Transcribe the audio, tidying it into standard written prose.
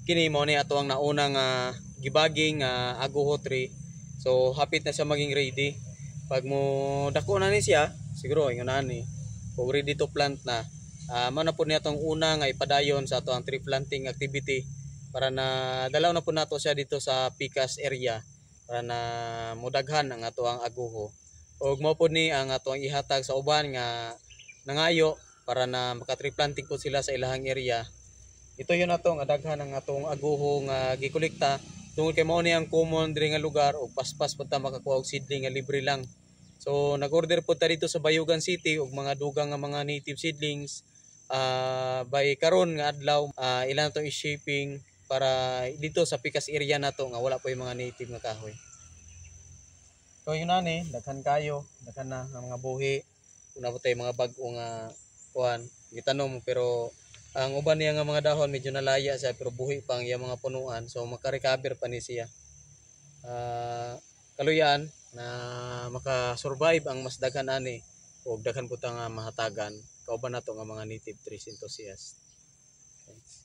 kini mo ni ato ang naunang gibaging aguho tree. So hapit na siya maging ready. Pag mo dako na ni siya, siguro ingon na ni. Kung ready to plant na, mao na po niya tong una nga ipadayon sa ato ang tree planting activity para na dalaw na po nato siya dito sa Picas area para na mudaghan ang ato ang aguho. Og mao po ni ang ato ang ihatag sa uban nga nangayo para na maka-tree planting po sila sa ilahang area. Ito yun ato nga daghan ang atong aguho nga gikolekta tungod kay mao ni ang common diri nga lugar og paspas pud ta makakuha og seedling nga libre lang. So nag-order po ta dito sa Bayugan City og mga dugang nga mga native seedlings by karon nga adlaw ilan to i-shipping para dito sa Picas area nato nga wala pa yung mga native nga kahoy. So yun na ni, daghan kayo, daghan na ang mga buhi. Una po tayo mga bag-o nga kuan, gitanom pero ang uban niya nga mga dahon medyo nalaya siya pero buhi pa ang iya mga punuan so maka-recover pa ni siya. Kaluyan na maka-survive ang mas daghan ani ug daghan pud nga mahatagan kauban nato nga mga native trees enthusiasts. Thanks.